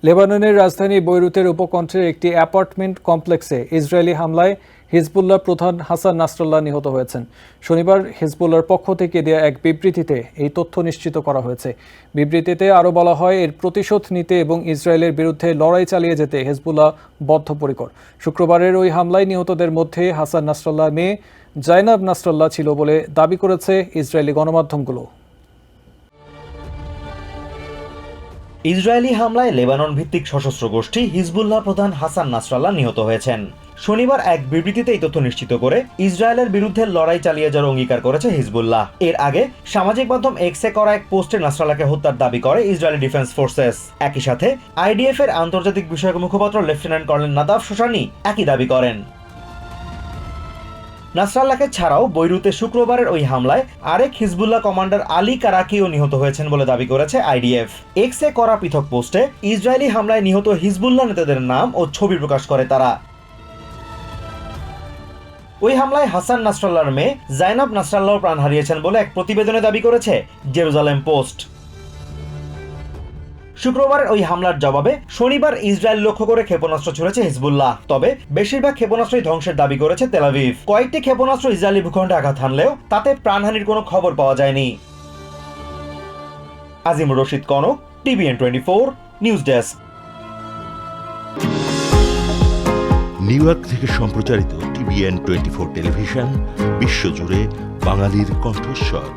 লেবাননের রাজধানী বৈরুতের উপকণ্ঠের একটি অ্যাপার্টমেন্ট কমপ্লেক্সে ইসরায়েলি হামলায় হিজবুল্লাহ প্রধান হাসান নাসরাল্লাহ নিহত হয়েছেন। শনিবার হিজবুল্লাহর পক্ষ থেকে দেয়া এক বিবৃতিতে এই তথ্য নিশ্চিত করা হয়েছে। বিবৃতিতে আরও বলা হয়, এর প্রতিশোধ নিতে এবং ইসরায়েলের বিরুদ্ধে লড়াই চালিয়ে যেতে হিজবুল্লাহ বদ্ধপরিকর। শুক্রবারের ওই হামলায় নিহতদের মধ্যে হাসান নাসরাল্লাহর মেয়ে জাইনাব নাসরাল্লাহ ছিল বলে দাবি করেছে ইসরায়েলি গণমাধ্যমগুলো। ইসরায়েলি হামলায় লেবানন ভিত্তিক সশস্ত্র গোষ্ঠী হিজবুল্লাহ প্রধান হাসান নাসরাল্লাহ নিহত হয়েছেন। শনিবার এক বিবৃতিতে এই তথ্য নিশ্চিত করে ইসরায়েলের বিরুদ্ধে লড়াই চালিয়ে যাওয়ার অঙ্গীকার করেছে হিজবুল্লাহ। এর আগে সামাজিক মাধ্যম এক্সে করা এক পোস্টে নাসরাল্লাহকে হত্যার দাবি করে ইসরায়েলি ডিফেন্স ফোর্সেস। একই সাথে আইডিএফ এর আন্তর্জাতিক বিষয়ক মুখপাত্র লেফটেন্যান্ট কর্নেল নাদাফ শোশানি একই দাবি করেন। নাসরাল্লাহকে ছাড়াও বৈরুতে শুক্রবারের ওই হামলায় আরেক হিজবুল্লাহ কমান্ডার আলী কারাকিও নিহত হয়েছেন বলে দাবি করেছে আইডিএফ। এক্সে করা পৃথক পোস্টে ইসরায়েলি হামলায় নিহত হিজবুল্লাহ নেতাদের নাম ও ছবি প্রকাশ করে তারা। ওই হামলায় হাসান নাসরাল্লাহর মেয়ে জাইনাব নাসরাল্লাহ প্রাণ হারিয়েছেন বলে এক প্রতিবেদনে দাবি করেছে জেরুজালেম পোস্ট। শুক্রবারের ওই হামলার জবাবে শনিবার ইসরায়েল লক্ষ্য করে ক্ষেপণাস্ত্র ছুড়েছে হিজবুল্লাহ। তবে বেশিরভাগ ক্ষেপণাস্ত্রই ধ্বংসের দাবি করেছে তেল আভিভ। কয়েকটি ক্ষেপণাস্ত্র ইসরায়েলি ভূখণ্ডে আঘাত হানলেও তাতে প্রাণহানির কোনো খবর পাওয়া যায়নি। Azimur Rashid Kanak, TVN24 news desk. New York থেকে সম্প্রচারিত TVN24 টেলিভিশন বিশ্বজুড়ে বাঙালির কণ্ঠস্বর।